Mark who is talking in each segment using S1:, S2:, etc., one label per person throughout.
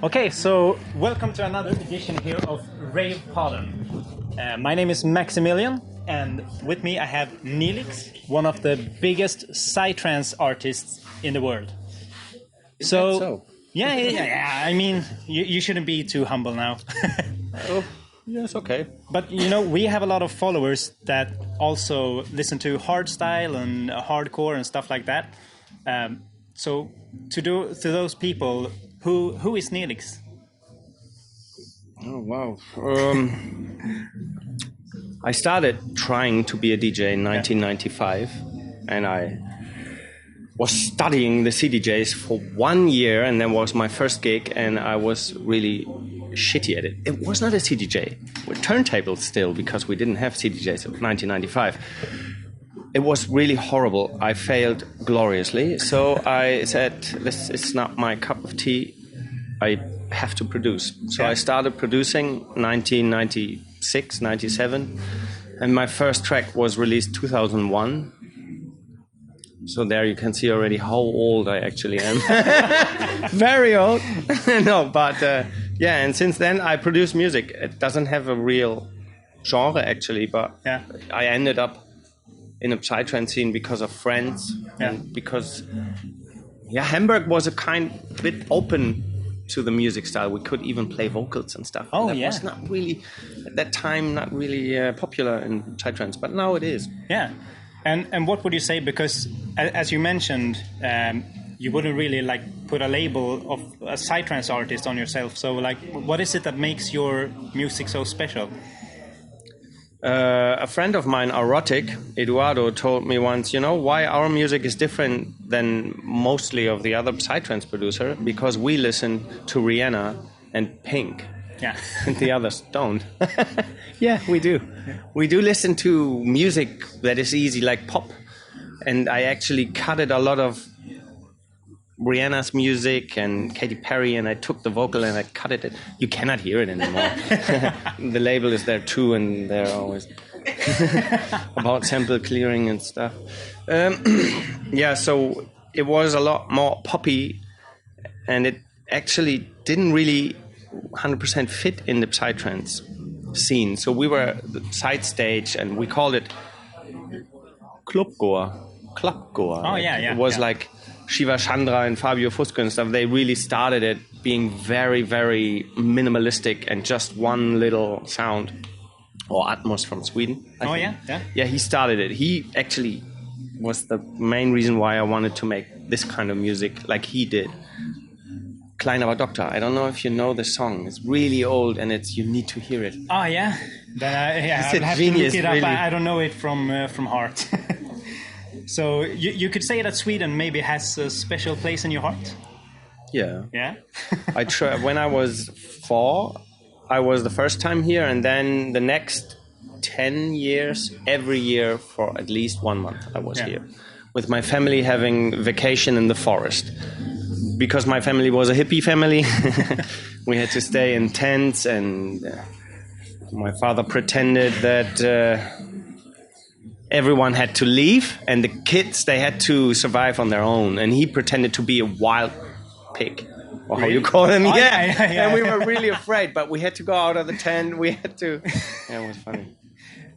S1: Okay, so welcome to another edition here of Ravepodden. My name is Maximilian, and with me I have Neelix, one of the biggest Psytrance artists in the world. So? Yeah. I mean, you shouldn't be too humble now.
S2: Oh, yes, okay.
S1: But we have a lot of followers that also listen to hardstyle and hardcore and stuff like that. So to those people, who is Neelix?
S2: Oh, wow. I started trying to be a DJ in 1995, and I was studying the CDJs for 1 year, and that was my first gig, and I was really shitty at it. It was not a CDJ. With turntables still, because we didn't have CDJs in 1995. It was really horrible. I failed gloriously. So I said, this is not my cup of tea. I have to produce. So I started producing 1996, 97. And my first track was released 2001. So there you can see already how old I actually am. Very old. No, but and since then I produce music. It doesn't have a real genre actually, but I ended up in a Psytrance scene because of friends and because Hamburg was a bit open to the music style. We could even play vocals and stuff.
S1: Oh,
S2: and that was not really at that time not really popular in Psytrance, but now it is.
S1: Yeah. And what would you say, because as you mentioned, you wouldn't really put a label of a Psytrance artist on yourself. So what is it that makes your music so special?
S2: A friend of mine, Erotic, Eduardo, told me once, why our music is different than mostly of the other Psytrance producer? Because we listen to Rihanna and Pink.
S1: Yeah.
S2: And the others don't. Yeah, we do. Yeah. We do listen to music that is easy, like pop. And I actually cutted a lot of Rihanna's music and Katy Perry, and I took the vocal and I cut it. You cannot hear it anymore. The label is there too, and they're always about sample clearing and stuff. So it was a lot more poppy, and it actually didn't really 100% fit in the Psytrance scene. So we were the side stage, and we called it Clubgoer.
S1: Oh, yeah.
S2: It was like Shiva Chandra and Fabio Fusco and stuff. They really started it being very, very minimalistic and just one little sound. Or Atmos from Sweden. I think. Yeah, he started it. He actually was the main reason why I wanted to make this kind of music like he did. Klein aber Doktor. I don't know if you know the song. It's really old, and you need to hear it.
S1: Oh, yeah? Then I'll have
S2: genius,
S1: to look it up.
S2: really.
S1: I don't know it from heart. So you could say that Sweden maybe has a special place in your heart?
S2: Yeah.
S1: Yeah?
S2: When I was 4, I was the first time here, and then the next 10 years, every year for at least 1 month I was here. With my family having vacation in the forest. Because my family was a hippie family, we had to stay in tents, and my father pretended that everyone had to leave, and the kids, they had to survive on their own, and he pretended to be a wild pig, or how you call him. And we were really afraid, but we had to go out of the tent. We had to. Yeah, it was funny.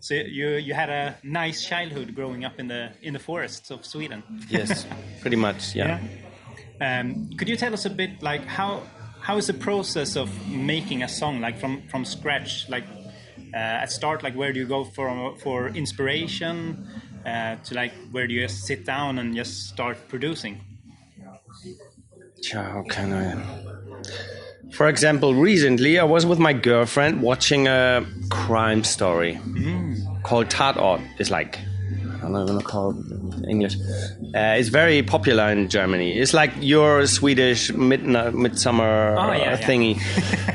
S1: So you had a nice childhood growing up in the forests of Sweden.
S2: Yes, pretty much. Yeah.
S1: Could you tell us a bit how is the process of making a song from scratch? At start, where do you go for inspiration? To where do you just sit down and just start producing?
S2: How can I? For example, recently I was with my girlfriend watching a crime story called Tatort. It's I don't know how to call it in English. It's very popular in Germany. It's like your Swedish midsummer thingy.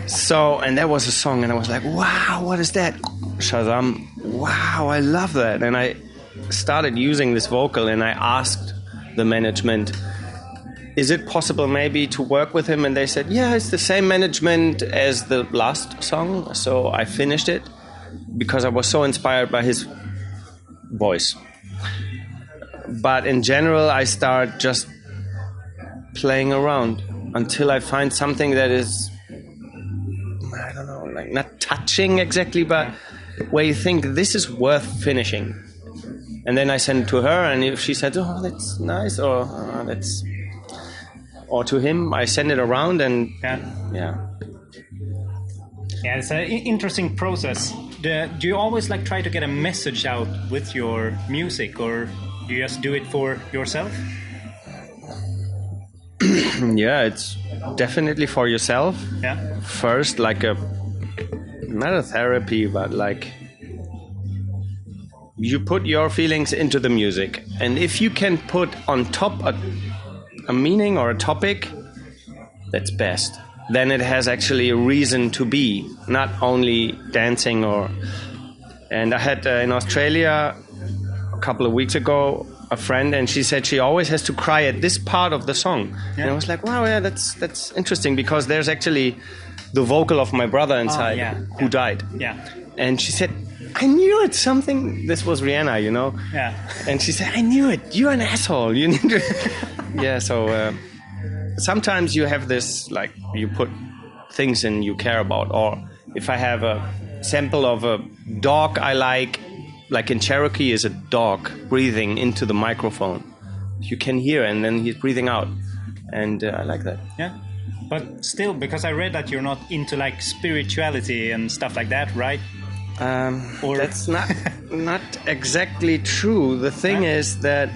S2: So, and there was a song, and I was like, wow, what is that? Shazam, wow, I love that. And I started using this vocal, and I asked the management, is it possible maybe to work with him? And they said, yeah, it's the same management as the last song. So I finished it because I was so inspired by his voice. But in general, I start just playing around until I find something that is like not touching exactly, but where you think this is worth finishing. And then I send it to her, and if she said, "Oh, that's nice," or "That's," or to him, I send it around, and
S1: yeah, it's an interesting process. Do you always like try to get a message out with your music, or do you just do it for yourself?
S2: Yeah, it's definitely for yourself.
S1: Yeah.
S2: First, like not a therapy, but like you put your feelings into the music, and if you can put on top a meaning or a topic, that's best. Then it has actually a reason to be, not only dancing or. And I had in Australia a couple of weeks ago a friend, and she said she always has to cry at this part of the song. Yeah. And I was like, wow, yeah, that's interesting, because there's actually the vocal of my brother inside who died.
S1: Yeah.
S2: And she said, I knew it, something. This was Rihanna, you know?
S1: Yeah.
S2: And she said, I knew it. You're an asshole. You need to. Yeah, so sometimes you have this, like, you put things in you care about. Or if I have a sample of a dog I like in Cherokee is a dog breathing into the microphone. You can hear, and then he's breathing out. And I like that.
S1: Yeah. But still, because I read that you're not into like spirituality and stuff like that, right?
S2: Or that's not exactly true. The thing is that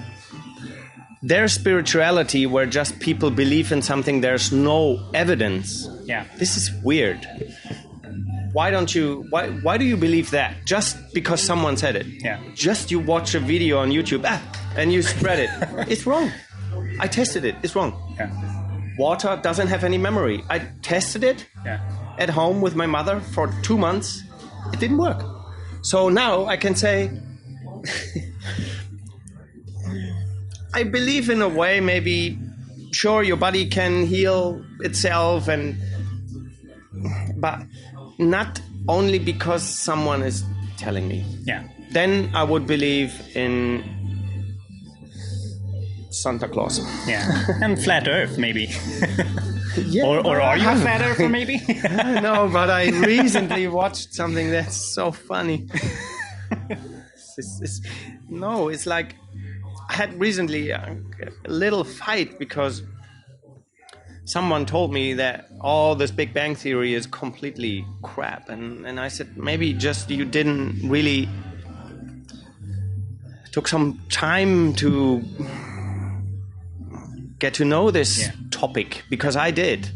S2: there's spirituality where just people believe in something, there's no evidence.
S1: Yeah.
S2: This is weird. Why do you believe that? Just because someone said it.
S1: Yeah.
S2: Just you watch a video on YouTube and you spread it. It's wrong. I tested it. It's wrong.
S1: Yeah.
S2: Water doesn't have any memory. I tested it at home with my mother for 2 months. It didn't work. So now I can say, I believe in a way, maybe, sure, your body can heal itself, but not only because someone is telling me.
S1: Yeah.
S2: Then I would believe in Santa Claus.
S1: Yeah. And flat Earth, maybe.
S2: Yeah,
S1: or are you a flat earther, maybe?
S2: No, but I recently watched something that's so funny. It's like I had recently a little fight because someone told me that all this Big Bang Theory is completely crap, and I said maybe just you didn't really took some time to get to know this topic, because I did,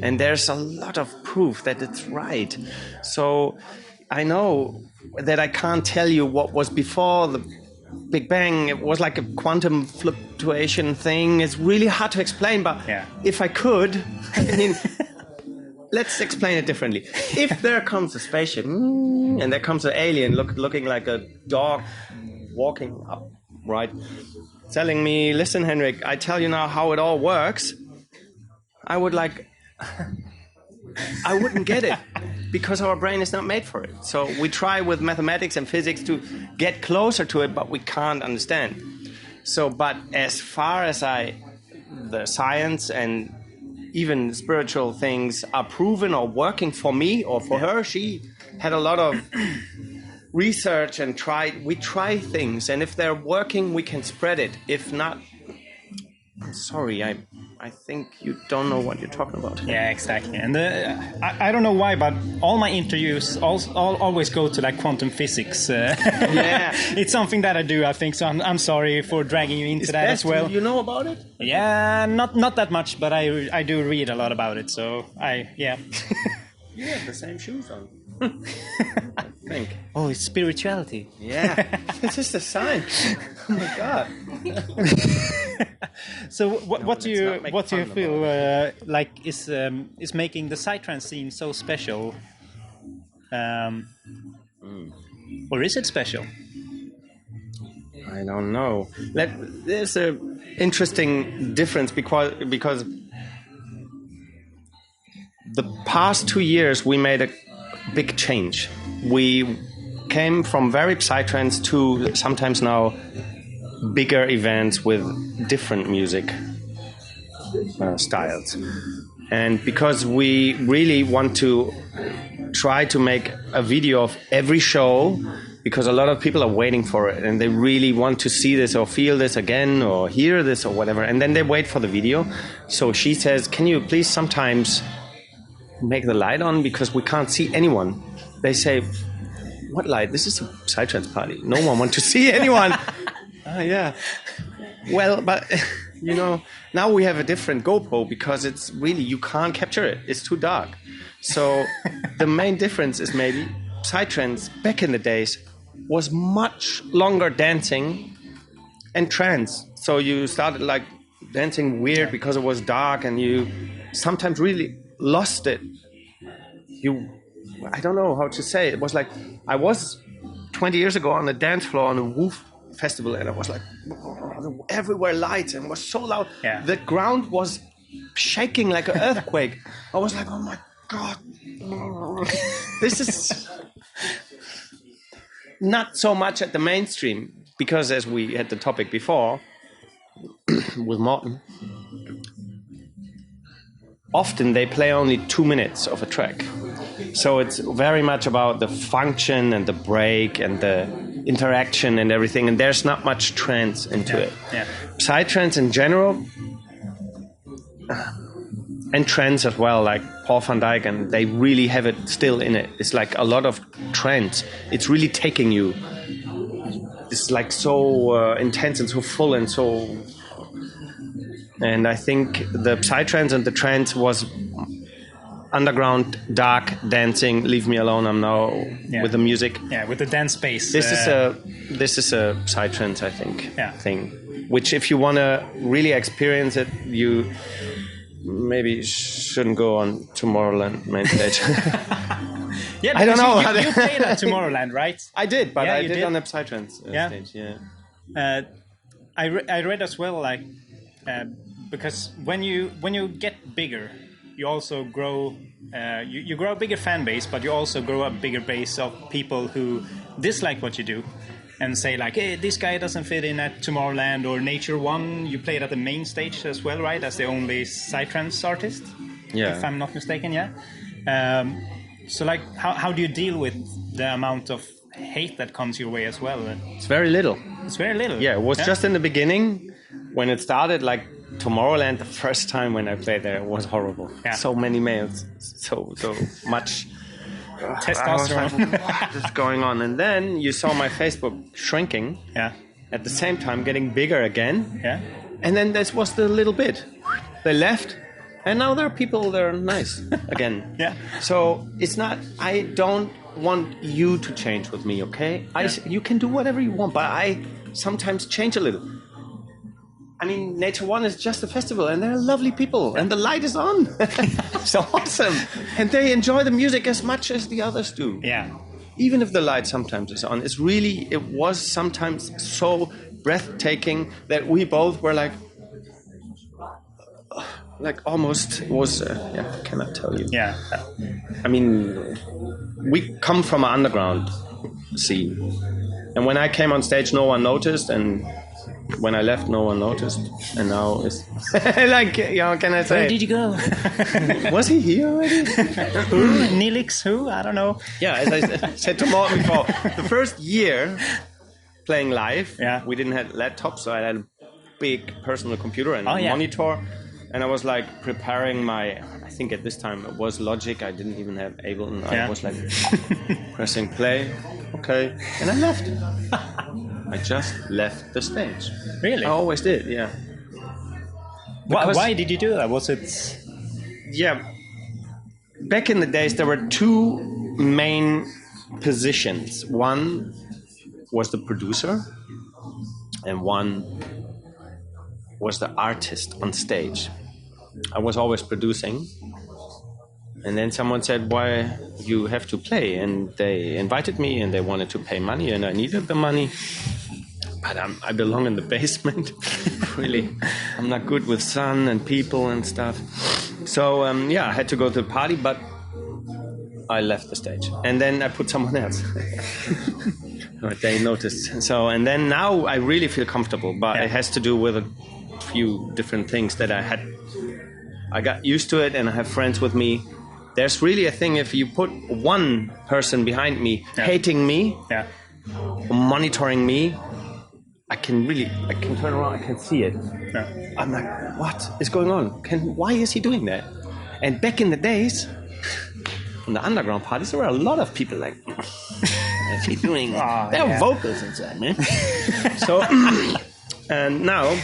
S2: and there's a lot of proof that it's right. So I know that I can't tell you what was before the Big Bang. It was like a quantum fluctuation thing. It's really hard to explain, but if I could, I mean, let's explain it differently. If there comes a spaceship and there comes an alien looking like a dog walking up, right, telling me, listen, Henrik, I tell you now how it all works, I wouldn't get it, because our brain is not made for it. So we try with mathematics and physics to get closer to it, but we can't understand. So, but as far as the science and even spiritual things are proven or working for me or for her, she had a lot of research and we try things, and if they're working, we can spread it. If not, sorry, I think you don't know what you're talking about.
S1: Yeah, exactly. And I don't know why, but all my interviews always go to like quantum physics. It's something that I do, I think. So I'm sorry for dragging you into that as well.
S2: You know about it?
S1: Yeah, not that much, but I do read a lot about it. So
S2: You have the same shoes on. I think.
S1: Oh, it's spirituality.
S2: Yeah, it's just a sign. Oh my God.
S1: So what do you feel like is making the Psytrance scene so special? Or is it special?
S2: I don't know. There's an interesting difference because the past 2 years we made a big change. We came from very Psytrance to sometimes now bigger events with different music styles. And because we really want to try to make a video of every show, because a lot of people are waiting for it and they really want to see this or feel this again or hear this or whatever. And then they wait for the video. So she says, can you please sometimes make the light on, because we can't see anyone. They say, what light? This is a Psytrance party. No one wants to see anyone. Yeah. Well, but you know, now we have a different GoPro, because it's really, you can't capture it. It's too dark. So the main difference is maybe Psytrance back in the days was much longer dancing and trance. So you started like dancing weird because it was dark, and you sometimes really lost it. I don't know how to say it. It was like, I was 20 years ago on the dance floor on a Woof festival, and I was like, everywhere lights, and it was so loud.
S1: Yeah.
S2: The ground was shaking like an earthquake. I was like, oh my God, this is not so much at the mainstream, because as we had the topic before with Morten, often they play only 2 minutes of a track. So it's very much about the function and the break and the interaction and everything, and there's not much trance into it.
S1: Yeah.
S2: Psytrance in general, and trance as well, like Paul van Dyk, and they really have it still in it. It's like a lot of trance. It's really taking you. It's like so intense and so full and so... And I think the Psytrance and the trance was underground, dark, dancing, leave me alone, I'm now with the music.
S1: Yeah, with the dance space.
S2: This is a Psytrance, I think, thing. Which if you want to really experience it, you maybe shouldn't go on Tomorrowland main stage.
S1: Yeah,
S2: I don't know.
S1: You played at Tomorrowland, right?
S2: I did, but
S1: Yeah,
S2: I
S1: you
S2: did
S1: did?
S2: on the Psytrance stage, yeah.
S1: I read as well, like, because when you get bigger, you also grow. You grow a bigger fan base, but you also grow a bigger base of people who dislike what you do, and say like, "Hey, this guy doesn't fit in at Tomorrowland or Nature One." You played at the main stage as well, right? As the only Psytrance artist, if I'm not mistaken. Yeah. So, like, how do you deal with the amount of hate that comes your way as well?
S2: It's very little.
S1: It's very little.
S2: Yeah, it was just in the beginning when it started, like Tomorrowland, the first time when I played there, it was horrible. Yeah. So many males, so much
S1: testosterone.
S2: Like, what is going on? And then you saw my Facebook shrinking.
S1: Yeah.
S2: At the same time, getting bigger again.
S1: Yeah.
S2: And then this was the little bit. They left. And now there are people that are nice again.
S1: Yeah.
S2: So it's not, I don't want you to change with me, okay? You can do whatever you want, but I sometimes change a little. I mean, Nature One is just a festival, and they're lovely people, and the light is on. So awesome. And they enjoy the music as much as the others do.
S1: Yeah.
S2: Even if the light sometimes is on. It was sometimes so breathtaking that we both were like almost was, I cannot tell you.
S1: Yeah.
S2: I mean, we come from an underground scene. And when I came on stage, no one noticed. And when I left, no one noticed. And now it's like, can I say?
S1: Where did you go?
S2: Was he here already?
S1: Who? Neelix? Who? I don't know.
S2: Yeah, as I said to Morten before, the first year playing live, we didn't have laptops, so I had a big personal computer and a monitor. And I was like preparing I think at this time it was Logic. I didn't even have Ableton. I was like pressing play. Okay. And I left. I just left the stage.
S1: Really?
S2: I always did, yeah.
S1: Why did you do that? Was it...
S2: Yeah. Back in the days, there were two main positions. One was the producer, and one was the artist on stage. I was always producing, and then someone said, "Why you have to play?" And they invited me, and they wanted to pay money, and I needed the money. But I belong in the basement. Really, I'm not good with sun and people and stuff. So I had to go to the party, but I left the stage, and then I put someone else. They noticed. So, and then now I really feel comfortable, but it has to do with a few different things that I got used to it, and I have friends with me there's really a thing. If you put one person behind me, hating me, monitoring me, I can turn around, I can see it. Yeah. I'm like, what is going on? Why is he doing that? And back in the days, on the underground parties, there were a lot of people like, what's he doing? There are vocals inside, man. So, and now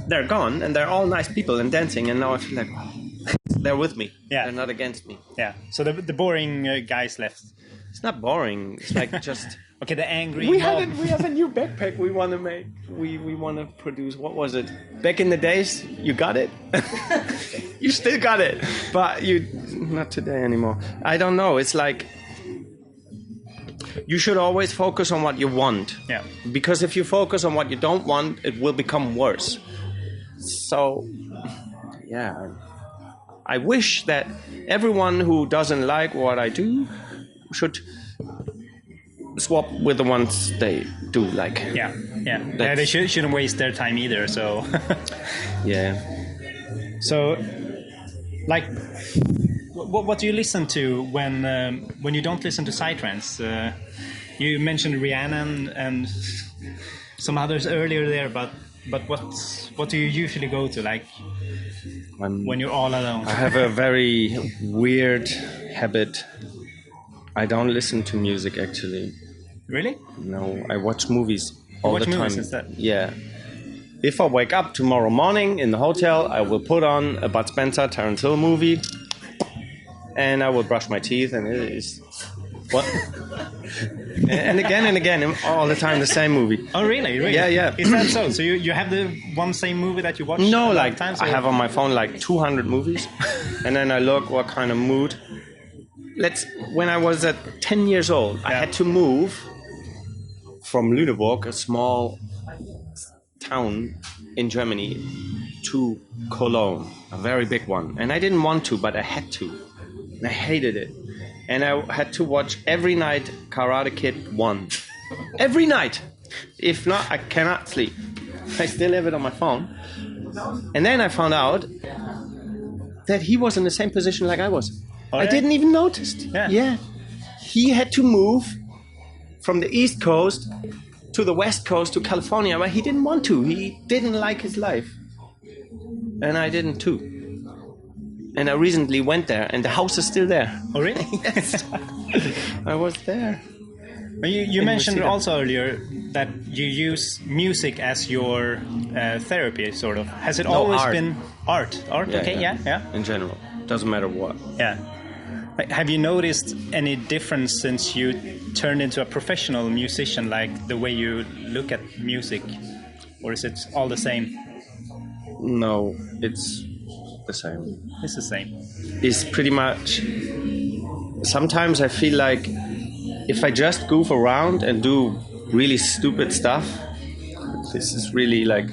S2: they're gone, and they're all nice people and dancing, and now I feel like, they're with me. Yeah. They're not against me.
S1: Yeah. So the boring guys left.
S2: It's not boring. It's like just...
S1: Okay, the angry
S2: we have a new backpack we want to make. We want to produce. What was it? Back in the days, you got it. You still got it, but not today anymore. I don't know. It's like you should always focus on what you want.
S1: Yeah.
S2: Because if you focus on what you don't want, it will become worse. So, yeah. I wish that everyone who doesn't like what I do should swap with the ones they do like.
S1: Yeah. They shouldn't waste their time either. So.
S2: Yeah.
S1: So, like, what do you listen to when you don't listen to Psytrance? You mentioned Rihanna and some others earlier there, but what do you usually go to, like, when you're all alone?
S2: I have a very weird habit. I don't listen to music, actually.
S1: Really?
S2: No, I watch movies all the time.
S1: Movies instead?
S2: Yeah. If I wake up tomorrow morning in the hotel, I will put on a Bud Spencer Terence Hill movie, and I will brush my teeth, and it is... What? and again, all the time the same movie.
S1: Oh, really?
S2: Yeah.
S1: Is that so? So you have the one same movie that you watch?
S2: No, like times, I have on my phone like 200 movies, and then I look what kind of mood. When I was at 10 years old, I had to move from Lüneburg, a small town in Germany, to Cologne, a very big one. And I didn't want to, but I had to. And I hated it. And I had to watch every night Karate Kid 1. Every night! If not, I cannot sleep. I still have it on my phone. And then I found out that he was in the same position like I was. Oh, I didn't even notice. Yeah. He had to move from the East Coast to the West Coast to California, but he didn't want to. He didn't like his life. And I didn't too. And I recently went there, and the house is still there.
S1: Oh, really?
S2: Yes. I was there.
S1: You mentioned also earlier that you use music as your therapy, sort of. Has it always been art? Art?
S2: Yeah,
S1: okay, yeah.
S2: In general. Doesn't matter what.
S1: Yeah. Have you noticed any difference since you turned into a professional musician, like the way you look at music? Or is it all the same?
S2: No, it's the same.
S1: It's the same.
S2: It's pretty much... Sometimes I feel like if I just goof around and do really stupid stuff, this is really like...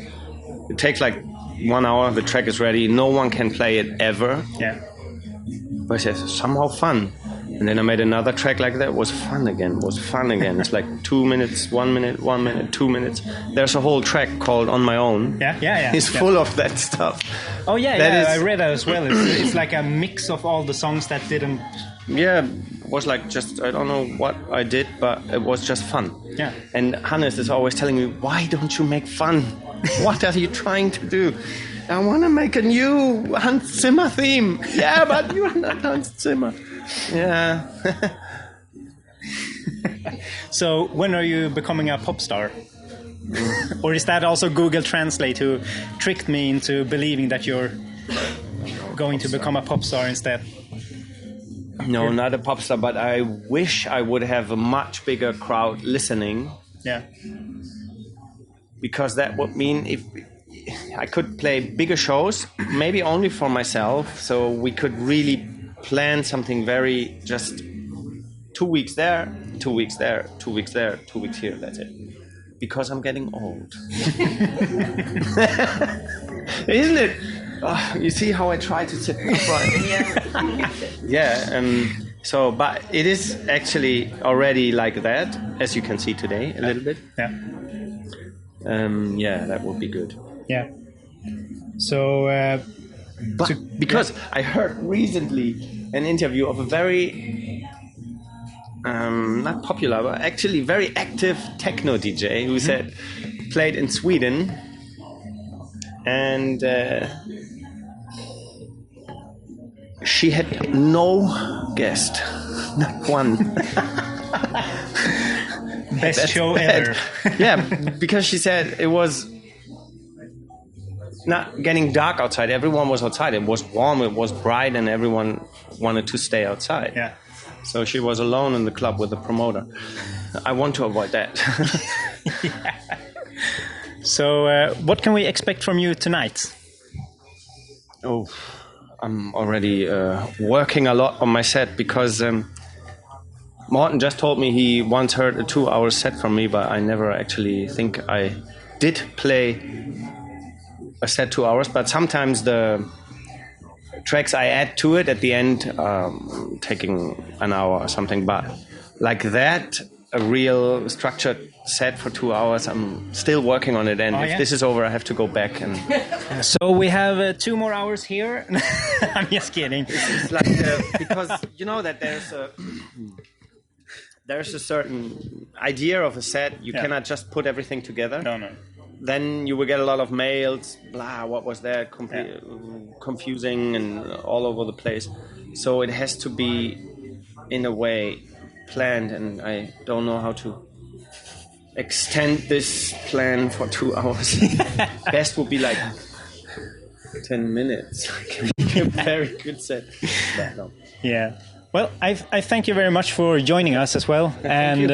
S2: It takes like 1 hour, the track is ready, no one can play it ever.
S1: Yeah.
S2: But it's somehow fun. And then I made another track like that, it was fun again. It's like 2 minutes, 1 minute, 1 minute, 2 minutes. There's a whole track called On My Own.
S1: Yeah.
S2: It's full of that stuff.
S1: Oh, yeah, I read that as well. It's like a mix of all the songs that didn't...
S2: Yeah, it was like just, I don't know what I did, but it was just fun.
S1: Yeah.
S2: And Hannes is always telling me, why don't you make fun? What are you trying to do? I want to make a new Hans Zimmer theme. Yeah, but you are not Hans Zimmer. Yeah.
S1: So when are you becoming a pop star? Or is that also Google Translate who tricked me into believing that you're going to become a pop star instead?
S2: No, not a pop star, but I wish I would have a much bigger crowd listening.
S1: Yeah.
S2: Because that would mean if I could play bigger shows, maybe only for myself, so we could really plan something very just 2 weeks there, 2 weeks there, 2 weeks there, 2 weeks here, that's it. Because I'm getting old. Isn't it? Oh, you see how I try to sit upright? Yeah, so, but it is actually already like that, as you can see today, a little bit.
S1: Yeah.
S2: Yeah, that would be good.
S1: Yeah. So,
S2: because I heard recently an interview of a very not popular, but actually very active techno DJ who said played in Sweden, and she had no guest, not one.
S1: Best show ever.
S2: Yeah, because she said it was not getting dark outside. Everyone was outside. It was warm, it was bright, and everyone wanted to stay outside.
S1: Yeah.
S2: So she was alone in the club with the promoter. I want to avoid that.
S1: Yeah. So what can we expect from you tonight?
S2: Oh, I'm already working a lot on my set because Morten just told me he once heard a 2-hour set from me, but I never actually think I did play a set 2 hours. But sometimes the tracks I add to it at the end, taking an hour or something. But like that, a real structured set for 2 hours, I'm still working on it. And if this is over, I have to go back. And
S1: so we have 2 more hours here. I'm just kidding.
S2: It's like because you know that there's a certain idea of a set. You cannot just put everything together.
S1: No.
S2: Then you will get a lot of mails, blah, what was that, confusing and all over the place. So it has to be, in a way, planned, and I don't know how to extend this plan for 2 hours. Best would be like 10 minutes. A very good set. But no.
S1: Yeah. Well, I thank you very much for joining us as well. And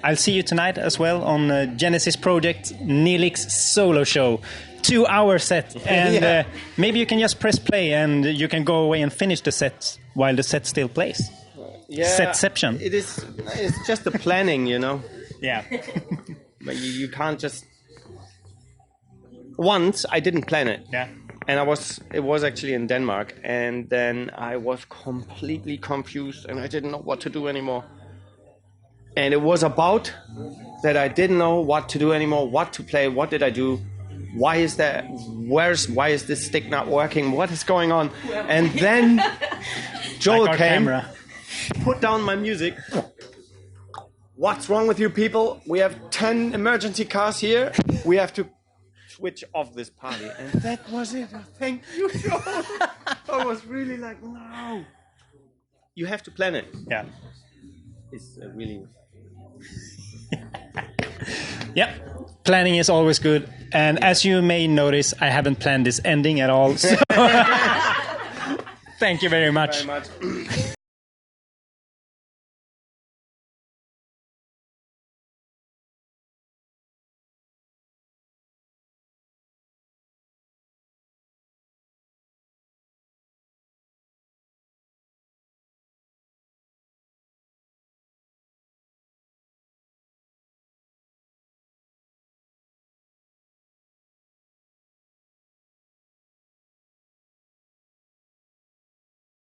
S1: I'll see you tonight as well on Genesis Project Neelix solo show. 2-hour set. And maybe you can just press play and you can go away and finish the set while the set still plays.
S2: Yeah.
S1: Setception.
S2: It's just the planning, you know.
S1: Yeah.
S2: But you can't just... Once I didn't plan it.
S1: Yeah.
S2: And it was actually in Denmark, and then I was completely confused, and I didn't know what to do anymore. And it was about that I didn't know what to do anymore, what to play, what did I do, why is that, why is this stick not working, what is going on? And then Joel came, put down my music. What's wrong with you people? We have 10 emergency cars here. We have to switch off this party, and that was it. Thank you, Joel. I was really like, no. You have to plan it.
S1: Yeah.
S2: It's really...
S1: Yep. Planning is always good. And as you may notice, I haven't planned this ending at all. So thank you very much.
S2: Thank you very much.